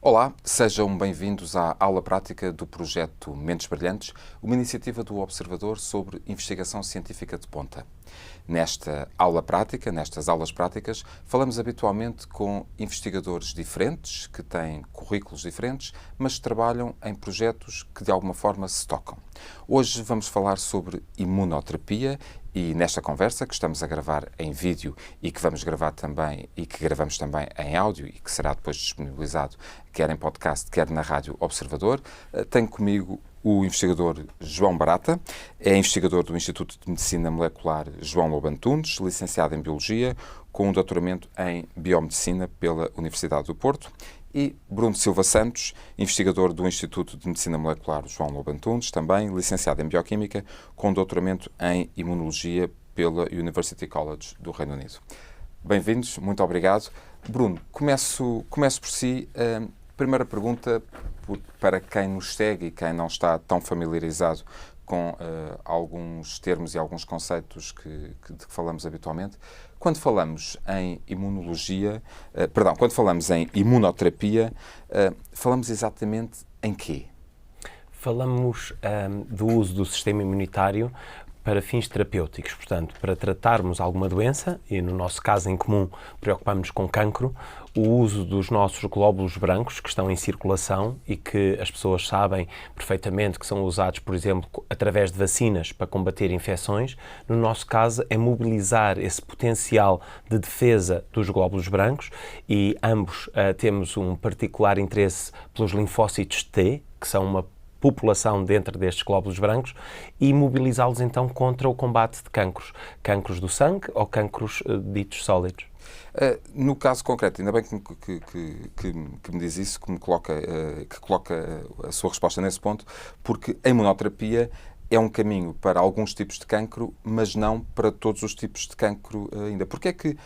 Olá, sejam bem-vindos à aula prática do projeto Mentes Brilhantes, uma iniciativa do Observador sobre investigação científica de ponta. Nesta aula prática, nestas aulas práticas, falamos habitualmente com investigadores diferentes, que têm currículos diferentes, mas que trabalham em projetos que de alguma forma se tocam. Hoje vamos falar sobre imunoterapia e nesta conversa, que estamos a gravar em vídeo e que vamos gravar também e que gravamos também em áudio e que será depois disponibilizado quer em podcast, quer na Rádio Observador, tenho comigo o investigador João Barata, é investigador do Instituto de Medicina Molecular João Lobo Antunes, licenciado em Biologia, com um doutoramento em Biomedicina pela Universidade do Porto, e Bruno Silva Santos, investigador do Instituto de Medicina Molecular João Lobo Antunes, também licenciado em Bioquímica, com um doutoramento em Imunologia pela University College do Reino Unido. Bem-vindos, muito obrigado. Bruno, começo por si. Primeira pergunta, para quem nos segue e quem não está tão familiarizado com alguns termos e alguns conceitos de que falamos habitualmente, quando falamos em quando falamos em imunoterapia, falamos exatamente em quê? Falamos do uso do sistema imunitário para fins terapêuticos, portanto, para tratarmos alguma doença, e no nosso caso em comum preocupamos-nos com cancro, o uso dos nossos glóbulos brancos que estão em circulação e que as pessoas sabem perfeitamente que são usados, por exemplo, através de vacinas para combater infecções. No nosso caso é mobilizar esse potencial de defesa dos glóbulos brancos e ambos temos um particular interesse pelos linfócitos T, que são uma população dentro destes glóbulos brancos, e mobilizá-los então contra o combate de cancros do sangue ou cancros ditos sólidos. No caso concreto, ainda bem que me diz isso, que coloca a sua resposta nesse ponto, porque a imunoterapia é um caminho para alguns tipos de cancro, mas não para todos os tipos de cancro ainda. Porque é que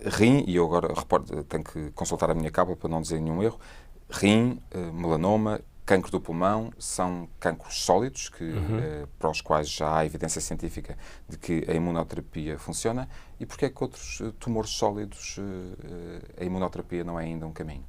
rim, e eu agora tenho que consultar a minha cábula para não dizer nenhum erro, rim, melanoma, cancro do pulmão são cancros sólidos, para os quais já há evidência científica de que a imunoterapia funciona. E porquê é que outros tumores sólidos a imunoterapia não é ainda um caminho?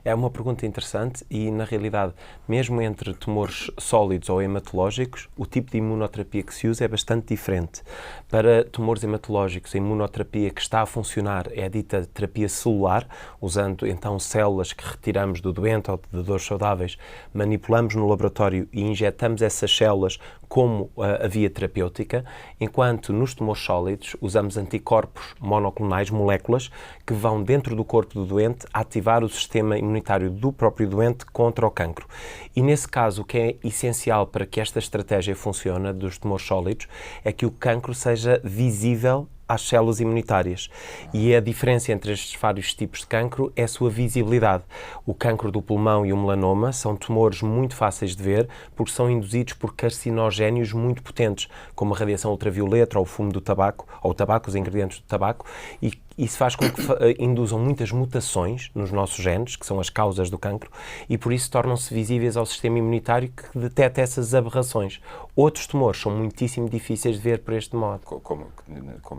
É uma pergunta interessante e, na realidade, mesmo entre tumores sólidos ou hematológicos, o tipo de imunoterapia que se usa é bastante diferente. Para tumores hematológicos, a imunoterapia que está a funcionar é a dita terapia celular, usando então células que retiramos do doente ou de doadores saudáveis, manipulamos no laboratório e injetamos essas células como a via terapêutica, enquanto nos tumores sólidos usamos anticorpos monoclonais, moléculas, que vão dentro do corpo do doente ativar o sistema imunitário do próprio doente contra o cancro. E nesse caso, o que é essencial para que esta estratégia funcione dos tumores sólidos é que o cancro seja visível às células imunitárias. E a diferença entre estes vários tipos de cancro é a sua visibilidade. O cancro do pulmão e o melanoma são tumores muito fáceis de ver porque são induzidos por carcinogénios muito potentes, como a radiação ultravioleta ou o fumo do tabaco, ou o tabaco, os ingredientes do tabaco, e isso faz com que induzam muitas mutações nos nossos genes, que são as causas do cancro, e por isso tornam-se visíveis ao sistema imunitário que detecta essas aberrações. Outros tumores são muitíssimo difíceis de ver por este modo. Como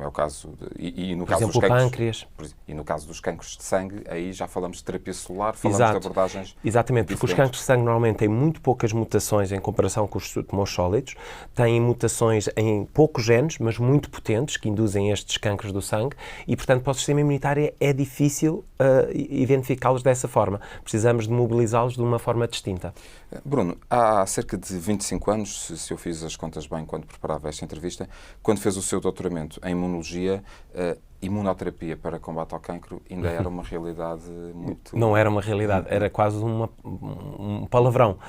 é o caso no por caso exemplo, dos cancros, pâncreas. E no caso dos cancros de sangue, aí já falamos de terapia celular, falamos de abordagens. Exatamente, porque os cancros de sangue normalmente têm muito poucas mutações em comparação com os tumores sólidos, têm mutações em poucos genes, mas muito potentes, que induzem estes cancros do sangue, e portanto para o sistema imunitário é difícil identificá-los dessa forma. Precisamos de mobilizá-los de uma forma distinta. Bruno, há cerca de 25 anos, se eu fiz as contas bem quando preparava esta entrevista, quando fez o seu doutoramento em imunologia, imunoterapia para combate ao cancro ainda era uma realidade muito... Não era uma realidade, era quase um palavrão.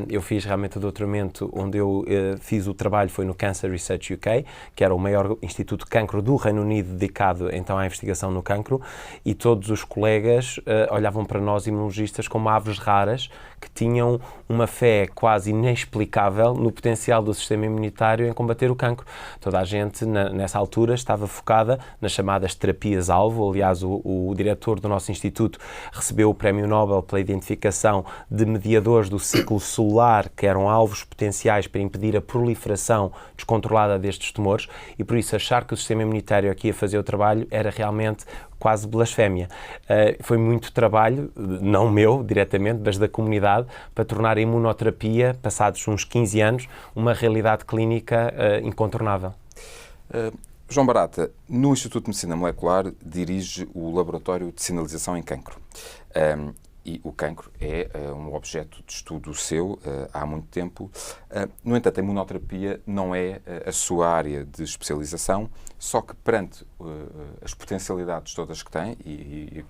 Eu fiz realmente o doutoramento, onde eu fiz o trabalho foi no Cancer Research UK, que era o maior instituto de cancro do Reino Unido dedicado então à investigação no cancro, e todos os colegas olhavam para nós imunologistas como aves raras que tinham uma fé quase inexplicável no potencial do sistema imunitário em combater o cancro. Toda a gente nessa altura estava focada nas chamadas terapias-alvo. Aliás, o diretor do nosso instituto recebeu o Prémio Nobel pela identificação de mediadores do ciclo celular que eram alvos potenciais para impedir a proliferação descontrolada destes tumores, e por isso achar que o sistema imunitário aqui ia fazer o trabalho era realmente quase blasfémia. Foi muito trabalho, não meu diretamente, mas da comunidade, para tornar a imunoterapia, passados uns 15 anos, uma realidade clínica incontornável. João Barata, no Instituto de Medicina Molecular, dirige o Laboratório de Sinalização em Cancro. E o cancro é um objeto de estudo seu há muito tempo. No entanto, a imunoterapia não é a sua área de especialização, só que perante as potencialidades todas que tem e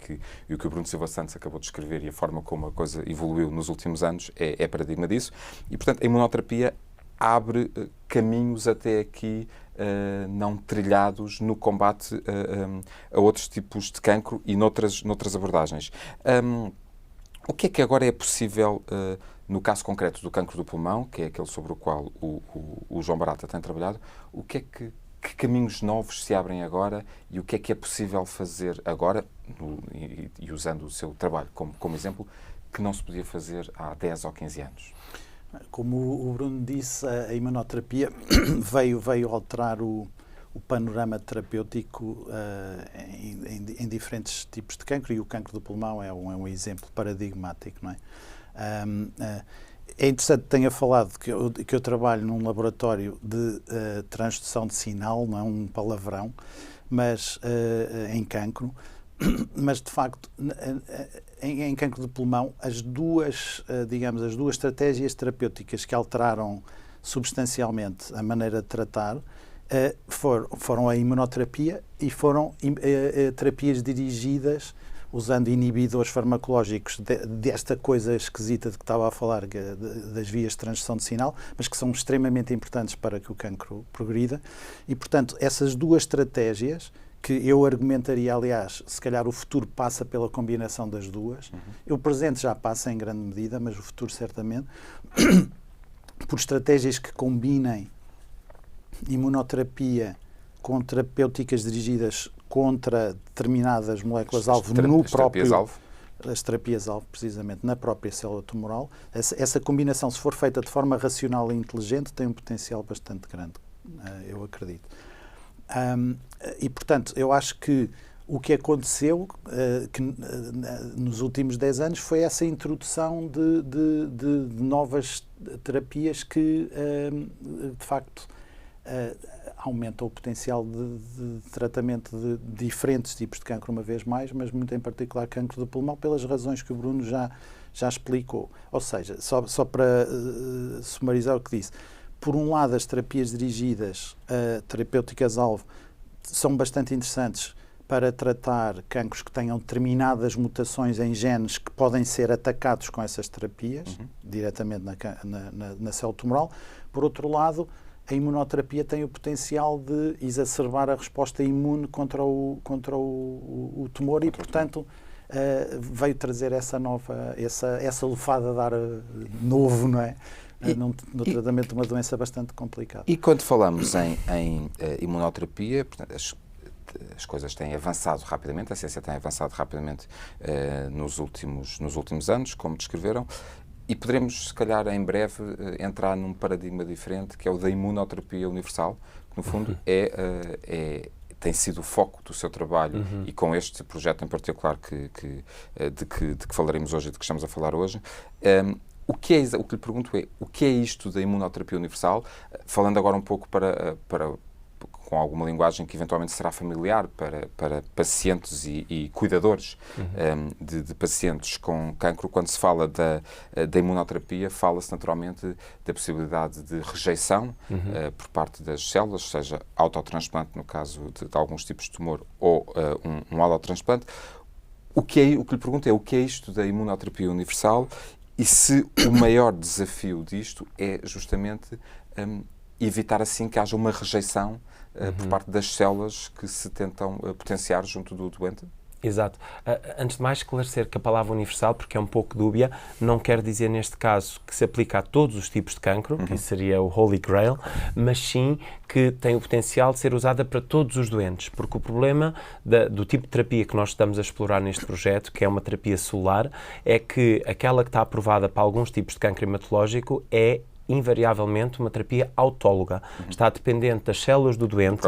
o que o Bruno Silva Santos acabou de escrever e a forma como a coisa evoluiu nos últimos anos é paradigma disso. E, portanto, a imunoterapia abre caminhos até aqui não trilhados no combate a outros tipos de cancro e noutras abordagens. O que é que agora é possível, no caso concreto do cancro do pulmão, que é aquele sobre o qual o João Barata tem trabalhado, que caminhos novos se abrem agora e o que é possível fazer agora, e usando o seu trabalho como exemplo, que não se podia fazer há 10 ou 15 anos? Como o Bruno disse, a imunoterapia veio alterar o panorama terapêutico em diferentes tipos de cancro, e o cancro do pulmão é um exemplo paradigmático, não é? É interessante que tenha falado que eu trabalho num laboratório de transdução de sinal, não é um palavrão, mas em cancro. Mas, de facto, em cancro do pulmão, as duas estratégias terapêuticas que alteraram substancialmente a maneira de tratar foram a imunoterapia e foram terapias dirigidas usando inibidores farmacológicos desta coisa esquisita de que estava a falar, das vias de transdução de sinal, mas que são extremamente importantes para que o cancro progrida. E, portanto, essas duas estratégias, que eu argumentaria, aliás, se calhar o futuro passa pela combinação das duas. O presente já passa em grande medida, mas o futuro certamente, por estratégias que combinem imunoterapia com terapêuticas dirigidas contra determinadas moléculas-alvo no próprio... As terapias-alvo, precisamente, na própria célula tumoral. Essa combinação, se for feita de forma racional e inteligente, tem um potencial bastante grande, eu acredito. E, portanto, eu acho que o que aconteceu nos últimos 10 anos foi essa introdução de novas terapias que, de facto, aumentam o potencial de tratamento de diferentes tipos de cancro, uma vez mais, mas muito em particular cancro do pulmão, pelas razões que o Bruno já explicou. Ou seja, só para sumarizar o que disse, por um lado, as terapias dirigidas a terapêuticas-alvo são bastante interessantes para tratar cancros que tenham determinadas mutações em genes que podem ser atacados com essas terapias, diretamente na célula tumoral. Por outro lado, a imunoterapia tem o potencial de exacerbar a resposta imune contra o tumor e, portanto, veio trazer essa lufada de ar novo, não é? No tratamento de uma doença bastante complicada. E quando falamos em imunoterapia, portanto, as coisas têm avançado rapidamente, a ciência tem avançado rapidamente nos últimos anos, como descreveram, e poderemos, se calhar, em breve, entrar num paradigma diferente, que é o da imunoterapia universal, que, no fundo, tem sido o foco do seu trabalho, e com este projeto em particular de que falaremos hoje e de que estamos a falar hoje. O que lhe pergunto é, o que é isto da imunoterapia universal? Falando agora um pouco com alguma linguagem que eventualmente será familiar para pacientes e cuidadores de pacientes com cancro, quando se fala da imunoterapia, fala-se naturalmente da possibilidade de rejeição por parte das células, seja autotransplante no caso de alguns tipos de tumor ou um allotransplante. O que lhe pergunto é, o que é isto da imunoterapia universal? E se o maior desafio disto é justamente evitar assim que haja uma rejeição por parte das células que se tentam potenciar junto do doente? Exato. Antes de mais, esclarecer que a palavra universal, porque é um pouco dúbia, não quer dizer neste caso que se aplica a todos os tipos de cancro, que isso seria o Holy Grail, mas sim que tem o potencial de ser usada para todos os doentes, porque o problema do tipo de terapia que nós estamos a explorar neste projeto, que é uma terapia celular, é que aquela que está aprovada para alguns tipos de cancro hematológico é invariavelmente uma terapia autóloga. Está dependente das células do doente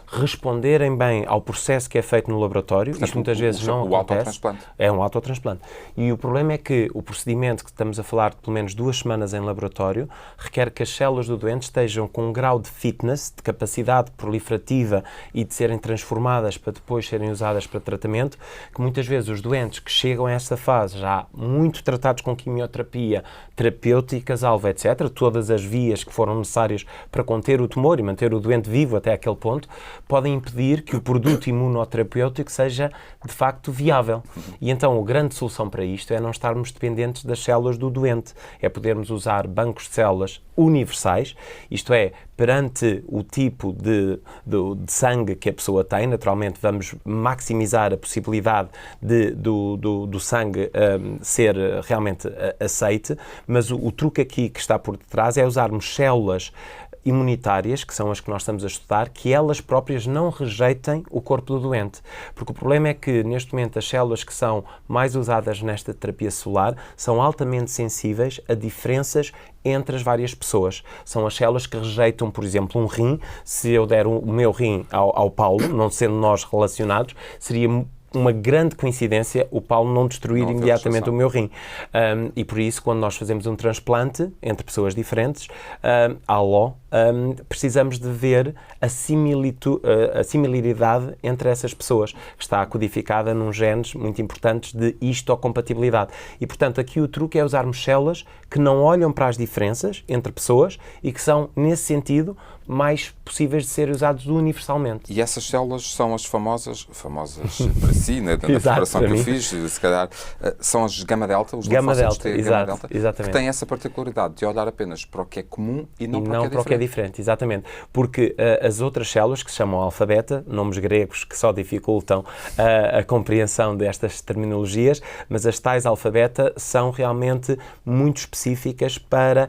responderem bem ao processo que é feito no laboratório. Portanto, isto muitas vezes não acontece. Autotransplante. É um autotransplante. E o problema é que o procedimento, que estamos a falar de pelo menos 2 semanas em laboratório, requer que as células do doente estejam com um grau de fitness, de capacidade proliferativa e de serem transformadas para depois serem usadas para tratamento, que muitas vezes os doentes que chegam a essa fase já muito tratados com quimioterapia, terapêuticas, alvo, etc., todas as vias que foram necessárias para conter o tumor e manter o doente vivo até aquele ponto, podem impedir que o produto imunoterapêutico seja de facto viável. E então a grande solução para isto é não estarmos dependentes das células do doente, é podermos usar bancos de células universais, isto é, perante o tipo de sangue que a pessoa tem, naturalmente vamos maximizar a possibilidade do sangue ser realmente aceite, mas o truque aqui que está por detrás é usarmos células imunitárias, que são as que nós estamos a estudar, que elas próprias não rejeitem o corpo do doente. Porque o problema é que, neste momento, as células que são mais usadas nesta terapia celular são altamente sensíveis a diferenças entre as várias pessoas. São as células que rejeitam, por exemplo, um rim. Se eu der o meu rim ao Paulo, não sendo nós relacionados, seria uma grande coincidência o Paulo não destruir imediatamente o meu rim. E por isso, quando nós fazemos um transplante entre pessoas diferentes, precisamos de ver a similaridade entre essas pessoas, que está codificada num genes muito importantes de histocompatibilidade. E, portanto, aqui o truque é usarmos células que não olham para as diferenças entre pessoas e que são, nesse sentido, mais possíveis de serem usados universalmente. E essas células são as famosas para si, na preparação que eu fiz, se calhar, são as gama-delta, os linfócitos T gama-delta, que têm essa particularidade de olhar apenas para o que é comum e não para o que é diferente. Exatamente. Porque as outras células, que se chamam alfa-beta, nomes gregos que só dificultam a compreensão destas terminologias, mas as tais alfa-beta são realmente muito específicas para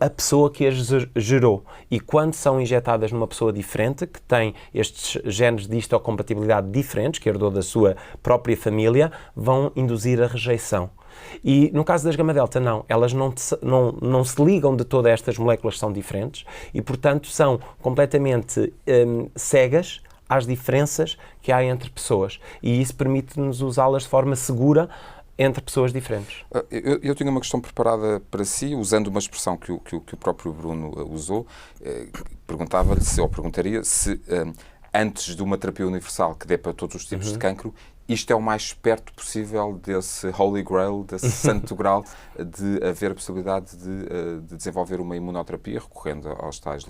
a pessoa que as gerou. E quando são injetadas numa pessoa diferente, que tem estes genes de histocompatibilidade diferentes, que herdou da sua própria família, vão induzir a rejeição. E no caso das gama-delta, não. Elas não se ligam de todas estas moléculas que são diferentes e, portanto, são completamente cegas às diferenças que há entre pessoas. E isso permite-nos usá-las de forma segura entre pessoas diferentes. Eu tinha uma questão preparada para si, usando uma expressão que o próprio Bruno usou. Perguntaria se antes de uma terapia universal que dê para todos os tipos de cancro, isto é o mais perto possível desse Holy Grail, desse santo grau, de haver a possibilidade de desenvolver uma imunoterapia recorrendo aos tais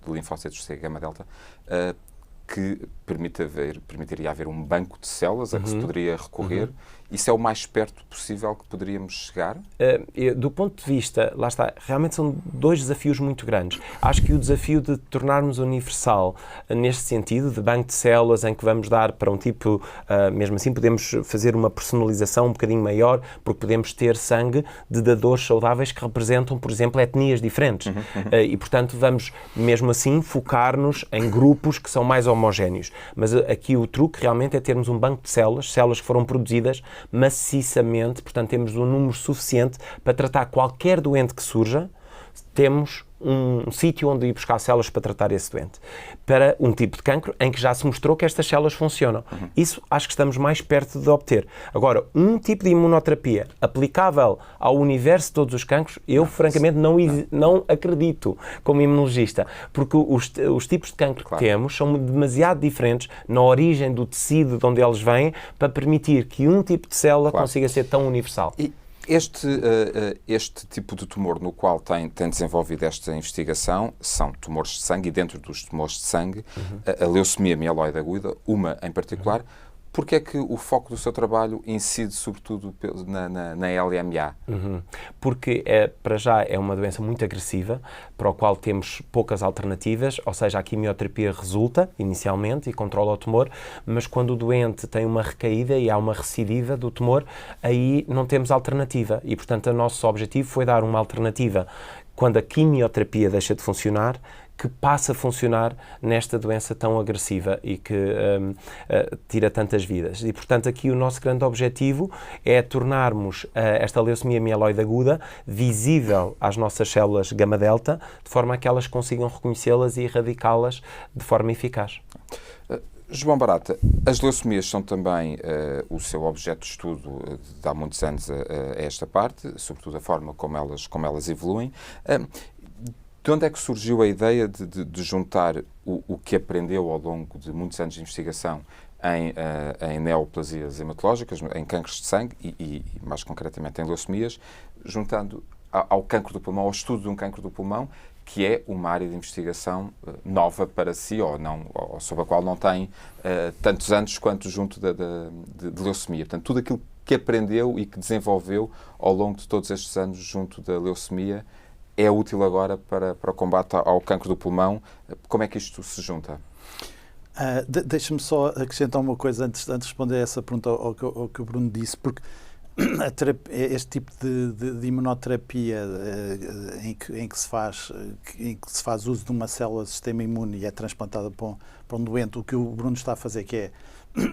linfócitos C gama-delta, que permitiria haver um banco de células a que se poderia recorrer. Isso é o mais perto possível que poderíamos chegar? Do ponto de vista, lá está, realmente são 2 desafios muito grandes. Acho que o desafio de tornarmos universal neste sentido, de banco de células em que vamos dar para um tipo, mesmo assim podemos fazer uma personalização um bocadinho maior, porque podemos ter sangue de dadores saudáveis que representam, por exemplo, etnias diferentes. E, portanto, vamos, mesmo assim, focar-nos em grupos que são mais homogéneos. Mas aqui o truque realmente é termos um banco de células que foram produzidas maciçamente, portanto temos um número suficiente para tratar qualquer doente que surja, temos um sítio onde ir buscar células para tratar esse doente. Para um tipo de cancro em que já se mostrou que estas células funcionam. Isso acho que estamos mais perto de obter. Agora, um tipo de imunoterapia aplicável ao universo de todos os cancros, eu francamente não acredito como imunologista, porque os tipos de cancro que temos são demasiado diferentes na origem do tecido de onde eles vêm para permitir que um tipo de célula consiga ser tão universal. Este tipo de tumor no qual tem desenvolvido esta investigação são tumores de sangue, e dentro dos tumores de sangue, a leucemia mieloide aguda, uma em particular. Porque é que o foco do seu trabalho incide sobretudo na LMA? Porque, para já, é uma doença muito agressiva, para a qual temos poucas alternativas, ou seja, a quimioterapia resulta, inicialmente, e controla o tumor, mas quando o doente tem uma recaída e há uma recidiva do tumor, aí não temos alternativa. E, portanto, o nosso objetivo foi dar uma alternativa quando a quimioterapia deixa de funcionar, que passa a funcionar nesta doença tão agressiva e que tira tantas vidas. E, portanto, aqui o nosso grande objetivo é tornarmos esta leucemia mieloide aguda visível às nossas células gama-delta, de forma a que elas consigam reconhecê-las e erradicá-las de forma eficaz. João Barata, as leucemias são também o seu objeto de estudo de há muitos anos a esta parte, sobretudo a forma como elas evoluem. De onde é que surgiu a ideia de juntar o que aprendeu ao longo de muitos anos de investigação em neoplasias hematológicas, em cancros de sangue e mais concretamente em leucemias, juntando ao cancro do pulmão, ao estudo de um cancro do pulmão, que é uma área de investigação nova para si, ou sobre a qual não tem tantos anos quanto junto de leucemia. Portanto, tudo aquilo que aprendeu e que desenvolveu ao longo de todos estes anos junto da leucemia é útil agora para o combate ao cancro do pulmão. Como é que isto se junta? Deixa-me só acrescentar uma coisa antes de responder a essa pergunta ao que o Bruno disse, porque este tipo de imunoterapia em que se faz uso de uma célula do sistema imune e é transplantada para um doente, o que o Bruno está a fazer, que é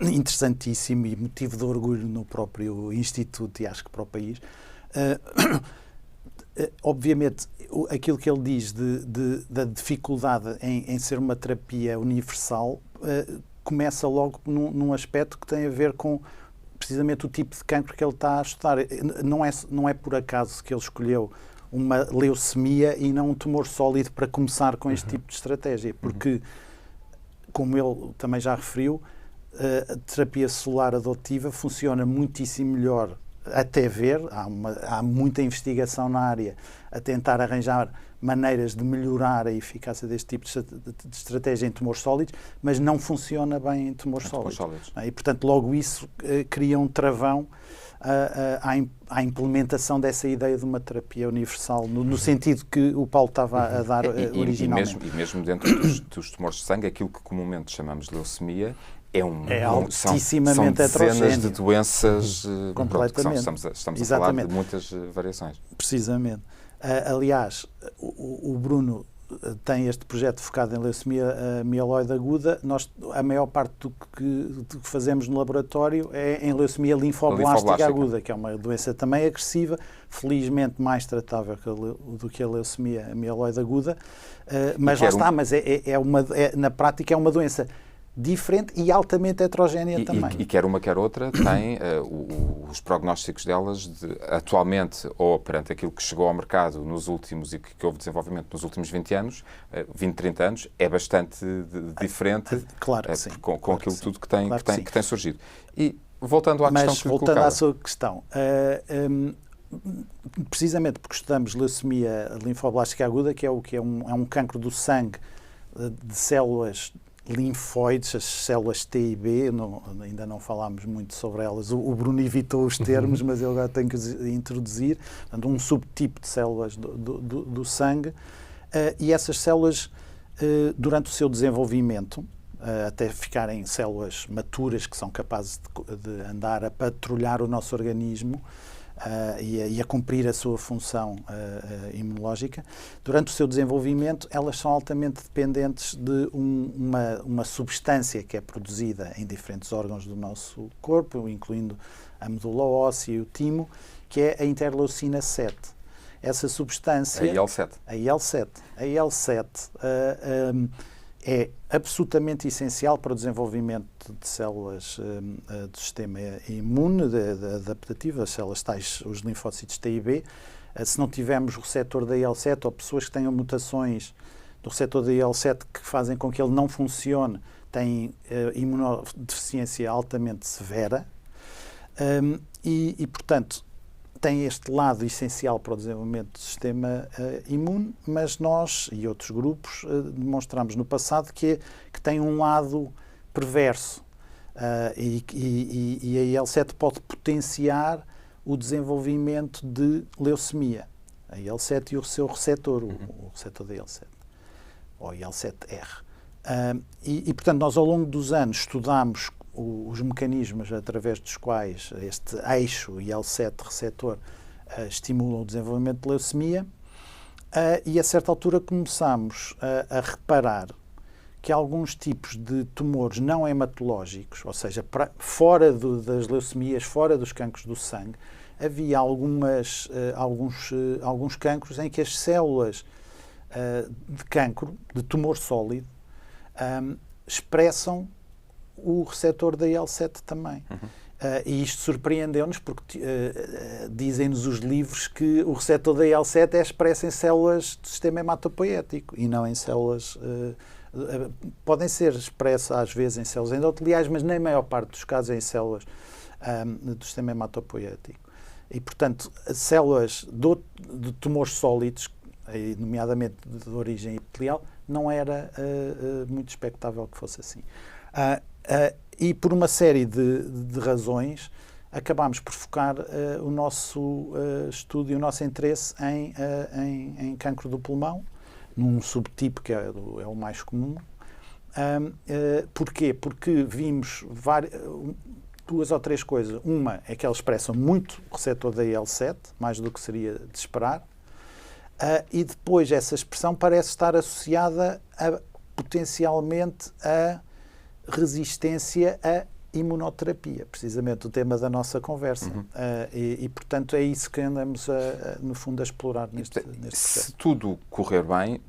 interessantíssimo e motivo de orgulho no próprio Instituto e acho que para o país. Obviamente, aquilo que ele diz da dificuldade em ser uma terapia universal começa logo num aspecto que tem a ver com precisamente o tipo de cancro que ele está a estudar. Não é por acaso que ele escolheu uma leucemia e não um tumor sólido para começar com este tipo de estratégia, porque, como ele também já referiu, a terapia celular adotiva funciona muitíssimo melhor até ver, há muita investigação na área a tentar arranjar maneiras de melhorar a eficácia deste tipo de estratégia em tumores sólidos, mas não funciona bem em tumores sólidos. E, portanto, logo isso cria um travão à implementação dessa ideia de uma terapia universal, no sentido que o Paulo estava a dar originalmente. E mesmo dentro dos tumores de sangue, aquilo que comumente chamamos de leucemia são dezenas de doenças. Completamente. Estamos a falar de muitas variações. Precisamente. Aliás, o Bruno tem este projeto focado em leucemia mieloide aguda. A maior parte do que fazemos no laboratório é em leucemia linfoblástica aguda, que é uma doença também agressiva, felizmente mais tratável do que a leucemia mieloide aguda. Mas lá está, mas na prática é uma doença diferente e altamente heterogénea também. E quer uma, quer outra, tem os prognósticos delas atualmente, ou perante aquilo que chegou ao mercado nos últimos e que houve desenvolvimento nos últimos 20 anos, 20, 30 anos, é bastante diferente claro que sim, com aquilo tudo que tem surgido. E voltando à questão que voltando à sua questão, precisamente porque estudamos leucemia linfoblástica aguda, que é um cancro do sangue de células linfóides, as células T e B, ainda não falámos muito sobre elas. O Bruno evitou os termos, mas eu agora tenho que introduzir. Portanto, um subtipo de células do sangue. E essas células, durante o seu desenvolvimento, até ficarem células maturas que são capazes de andar a patrulhar o nosso organismo, e a cumprir a sua função imunológica, durante o seu desenvolvimento elas são altamente dependentes de uma substância que é produzida em diferentes órgãos do nosso corpo, incluindo a medula óssea e o timo, que é a interleucina 7. Essa substância... A IL-7 é absolutamente essencial para o desenvolvimento de células do sistema imune, adaptativo, as células tais, os linfócitos T e B. Se não tivermos o receptor da IL-7 ou pessoas que tenham mutações do receptor da IL-7 que fazem com que ele não funcione, têm imunodeficiência altamente severa e, portanto, tem este lado essencial para o desenvolvimento do sistema imune, mas nós e outros grupos demonstramos no passado que tem um lado perverso e a IL-7 pode potenciar o desenvolvimento de leucemia. A IL-7 e o seu receptor, o receptor da IL-7, ou IL-7R. Portanto, nós ao longo dos anos estudámos os mecanismos através dos quais este eixo IL-7 receptor estimulam o desenvolvimento de leucemia E a certa altura começámos a reparar que alguns tipos de tumores não hematológicos, ou seja, fora das leucemias, fora dos cancros do sangue, havia alguns cancros em que as células de cancro, de tumor sólido, expressam o receptor da IL-7 também. E isto surpreendeu-nos porque dizem-nos os livros que o receptor da IL-7 é expresso em células do sistema hematopoético e não em células... podem ser expressos às vezes em células endoteliais, mas na maior parte dos casos em células do sistema hematopoético. E, portanto, células de tumores sólidos, nomeadamente de origem epitelial, não era muito expectável que fosse assim. E por uma série de razões, acabámos por focar o nosso estudo e o nosso interesse em cancro do pulmão, num subtipo que é o mais comum. Porquê? Porque vimos duas ou três coisas. Uma é que eles expressam muito o receptor da IL-7, mais do que seria de esperar, e depois essa expressão parece estar associada potencialmente a resistência à imunoterapia, precisamente o tema da nossa conversa. Portanto, é isso que andamos, no fundo, a explorar neste processo. Se tudo correr bem,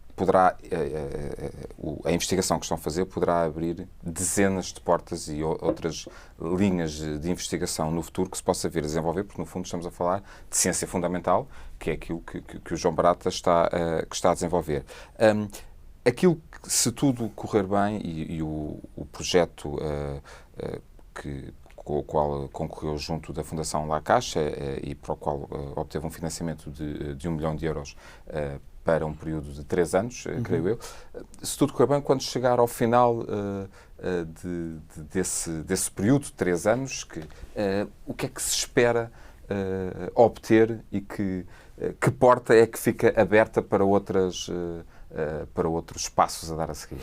a investigação que estão a fazer poderá abrir dezenas de portas e outras linhas de investigação no futuro que se possa vir a desenvolver, porque, no fundo, estamos a falar de ciência fundamental, que é aquilo que o João Barata está a desenvolver. Aquilo que, se tudo correr bem e o projeto com o qual concorreu junto da Fundação La Caixa e para o qual obteve um financiamento de 1 milhão de euros para um período de 3 anos, creio eu. Se tudo correr bem, quando chegar ao final desse período de 3 anos, o que é que se espera obter e que porta é que fica aberta para outros passos a dar a seguir?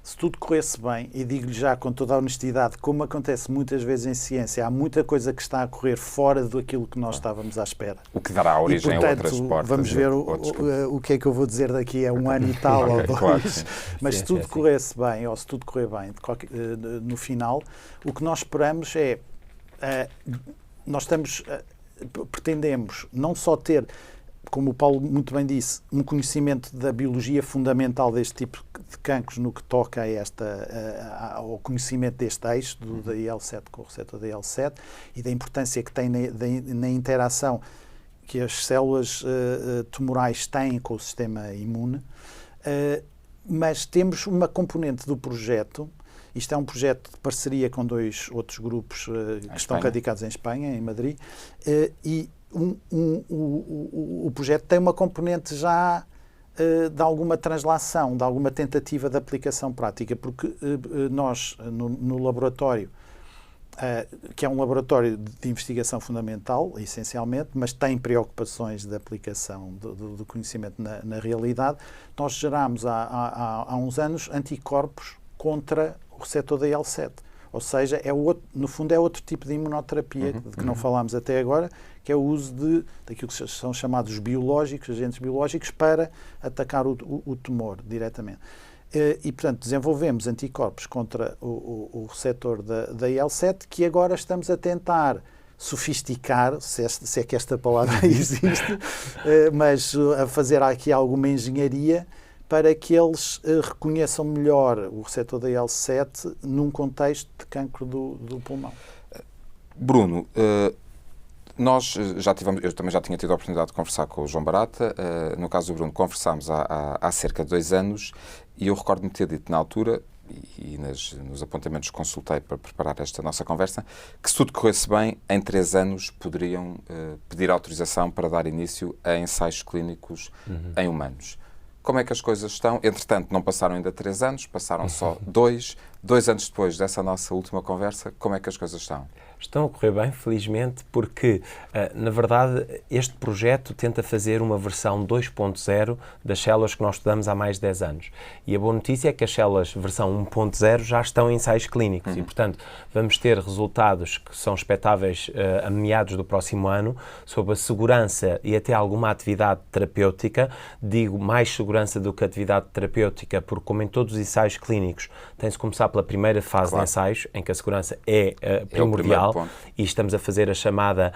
Se tudo corresse bem, e digo-lhe já com toda a honestidade, como acontece muitas vezes em ciência, há muita coisa que está a correr fora daquilo que nós estávamos à espera. O que dará origem a outras portas. Vamos ver o que é que eu vou dizer daqui a 1 ano e tal, ou 2. Claro, mas se tudo corresse bem, ou se tudo correr bem, no final, o que nós esperamos é... pretendemos não só ter, como o Paulo muito bem disse, um conhecimento da biologia fundamental deste tipo de cancros no que toca ao conhecimento deste eixo da IL-7 com o receptor da IL-7 e da importância que tem na interação que as células tumorais têm com o sistema imune, mas temos uma componente do projeto. Isto é um projeto de parceria com 2 outros grupos que estão radicados em Espanha, em Madrid, e o projeto tem uma componente já de alguma translação, de alguma tentativa de aplicação prática, porque nós, no laboratório, que é um laboratório de investigação fundamental, essencialmente, mas tem preocupações de aplicação do conhecimento na realidade, nós gerámos há uns anos anticorpos contra o receptor da IL-7. Ou seja, no fundo é outro tipo de imunoterapia, de que não falámos até agora, que é o uso daquilo que são chamados biológicos, agentes biológicos, para atacar o tumor diretamente. E, portanto, desenvolvemos anticorpos contra o receptor da IL-7, que agora estamos a tentar sofisticar, se é que esta palavra existe, mas a fazer aqui alguma engenharia para que eles reconheçam melhor o receptor da IL-7 num contexto de cancro do pulmão. Bruno, eu também já tinha tido a oportunidade de conversar com o João Barata. No caso do Bruno, conversámos há cerca de 2 anos e eu recordo-me ter dito na altura, e nos apontamentos que consultei para preparar esta nossa conversa, que se tudo corresse bem, em 3 anos poderiam pedir autorização para dar início a ensaios clínicos em humanos. Como é que as coisas estão? Entretanto, não passaram ainda 3 anos, passaram só 2. 2 anos depois dessa nossa última conversa, como é que as coisas estão? Estão a correr bem, felizmente, porque, na verdade, este projeto tenta fazer uma versão 2.0 das células que nós estudamos há mais de 10 anos. E a boa notícia é que as células versão 1.0 já estão em ensaios clínicos e, portanto, vamos ter resultados que são expectáveis a meados do próximo ano sobre a segurança e até alguma atividade terapêutica. Digo mais segurança do que atividade terapêutica, porque, como em todos os ensaios clínicos, tem-se de começar pela primeira fase de ensaios, em que a segurança é primordial, e estamos a fazer a chamada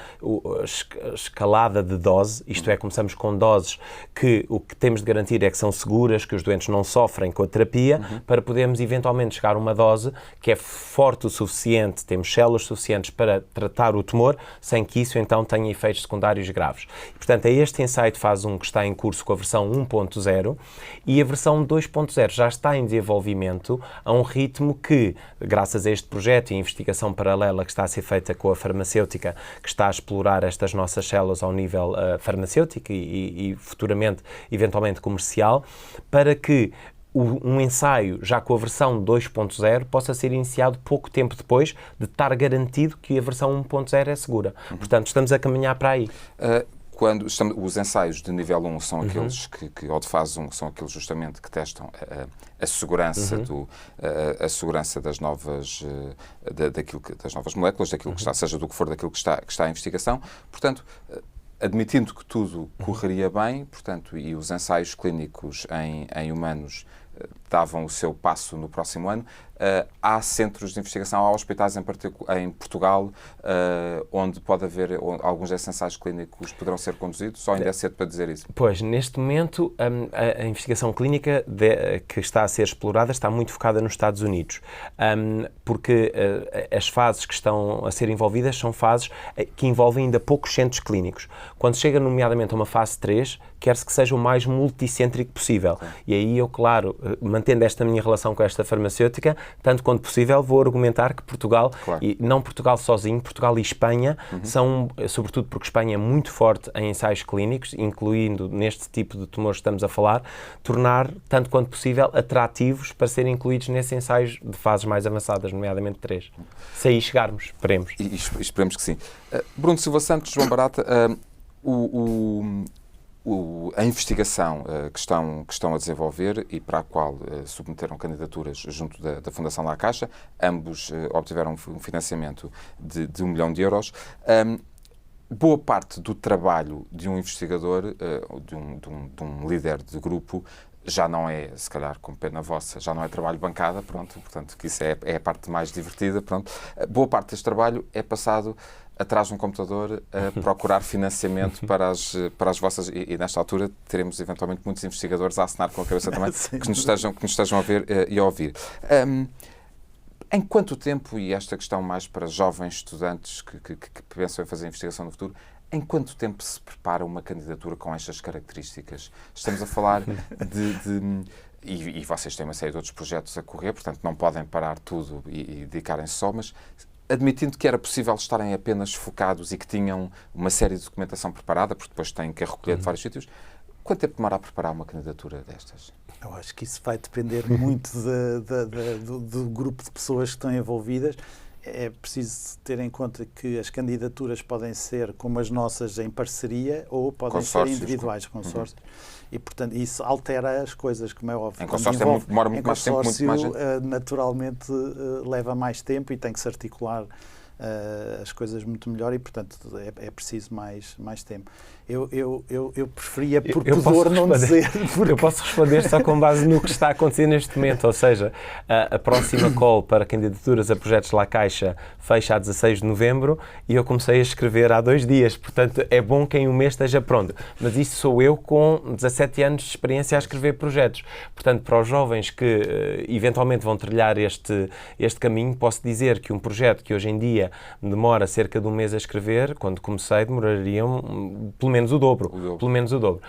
escalada de dose, isto é, começamos com doses que o que temos de garantir é que são seguras, que os doentes não sofrem com a terapia, para podermos eventualmente chegar a uma dose que é forte o suficiente, temos células suficientes para tratar o tumor, sem que isso então tenha efeitos secundários graves. Portanto, é este ensaio de fase 1 que está em curso com a versão 1.0 e a versão 2.0 já está em desenvolvimento a um ritmo que, graças a este projeto e a investigação paralela que está a ser feita com a farmacêutica, que está a explorar estas nossas células ao nível farmacêutico e futuramente, eventualmente comercial, para que um ensaio já com a versão 2.0 possa ser iniciado pouco tempo depois de estar garantido que a versão 1.0 é segura. Portanto, estamos a caminhar para aí. Os ensaios de nível 1 são aqueles ou de fase 1, são aqueles justamente que testam a segurança, a segurança das novas, das novas moléculas, daquilo que está, seja do que for daquilo que está em investigação. Portanto, admitindo que tudo correria bem, portanto, e os ensaios clínicos em humanos davam o seu passo no próximo ano, há centros de investigação, há hospitais em Portugal onde pode haver, alguns desses ensaios clínicos poderão ser conduzidos, ou ainda é cedo para dizer isso? Pois, neste momento, a investigação clínica que está a ser explorada está muito focada nos Estados Unidos, porque as fases que estão a ser envolvidas são fases que envolvem ainda poucos centros clínicos. Quando chega, nomeadamente, a uma fase 3, quer-se que seja o mais multicêntrico possível. E aí eu, claro, mantendo esta minha relação com esta farmacêutica, tanto quanto possível, vou argumentar que Portugal, e não Portugal sozinho, Portugal e Espanha, são, sobretudo porque Espanha é muito forte em ensaios clínicos, incluindo neste tipo de tumores que estamos a falar, tornar, tanto quanto possível, atrativos para serem incluídos nesses ensaios de fases mais avançadas, nomeadamente 3. Se aí chegarmos, esperemos. E esperemos que sim. Bruno Silva Santos, João Barata, a investigação que estão a desenvolver e para a qual submeteram candidaturas junto da Fundação La Caixa, ambos obtiveram um financiamento de €1 milhão. Boa parte do trabalho de um investigador, de um líder de grupo, já não é, se calhar, com pena vossa, já não é trabalho bancada, portanto, que isso é a parte mais divertida, Boa parte deste trabalho é passado atrás de um computador a procurar financiamento para as vossas... E nesta altura teremos, eventualmente, muitos investigadores a assinar com a cabeça também, que nos estejam a ver e a ouvir. Em quanto tempo, e esta questão mais para jovens estudantes que pensam em fazer investigação no futuro, em quanto tempo se prepara uma candidatura com estas características? Estamos a falar e vocês têm uma série de outros projetos a correr, portanto não podem parar tudo e dedicarem-se só, mas admitindo que era possível estarem apenas focados e que tinham uma série de documentação preparada, porque depois têm que a recolher de vários sítios, quanto tempo demora a preparar uma candidatura destas? Eu acho que isso vai depender muito do grupo de pessoas que estão envolvidas. É preciso ter em conta que as candidaturas podem ser, como as nossas, em parceria ou podem ser individuais, consórcios. E, portanto, isso altera as coisas, como é óbvio. Em consórcio demora muito mais tempo, muito mais gente. Naturalmente, leva mais tempo e tem que se articular as coisas muito melhor e, portanto, é preciso mais tempo. Eu preferia, por pudor, não dizer... Eu posso responder só com base no que está a acontecer neste momento, ou seja, a próxima call para candidaturas a projetos La Caixa fecha a 16 de novembro e eu comecei a escrever há 2 dias, portanto é bom que em um mês esteja pronto. Mas isso sou eu com 17 anos de experiência a escrever projetos. Portanto, para os jovens que eventualmente vão trilhar este caminho, posso dizer que um projeto que hoje em dia demora cerca de um mês a escrever, quando comecei demorariam pelo menos o dobro. Pelo menos o dobro.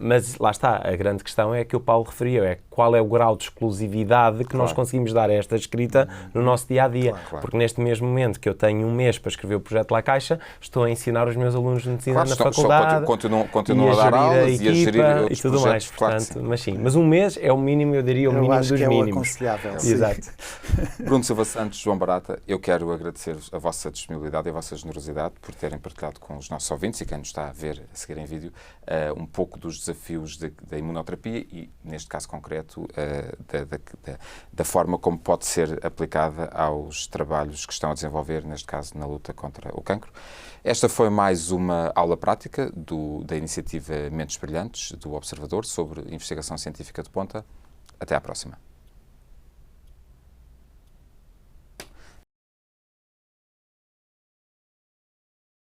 Mas lá está, a grande questão é que o Paulo referiu, qual é o grau de exclusividade que nós conseguimos dar a esta escrita no nosso dia-a-dia. Claro. Porque neste mesmo momento que eu tenho um mês para escrever o projeto La Caixa, estou a ensinar os meus alunos de medicina na faculdade, continuam a dar aulas e a gerir e tudo mais. Portanto, mas um mês é o mínimo, eu diria, o mínimo dos mínimos. Aconselhável. Exato. Bruno Silva Santos, João Barata, eu quero agradecer agradecer a vossa disponibilidade e a vossa generosidade por terem partilhado com os nossos ouvintes e quem nos está a ver, a seguir em vídeo, um pouco dos desafios da imunoterapia e, neste caso concreto, da forma como pode ser aplicada aos trabalhos que estão a desenvolver, neste caso, na luta contra o cancro. Esta foi mais uma aula prática da iniciativa Mentes Brilhantes, do Observador, sobre investigação científica de ponta. Até à próxima.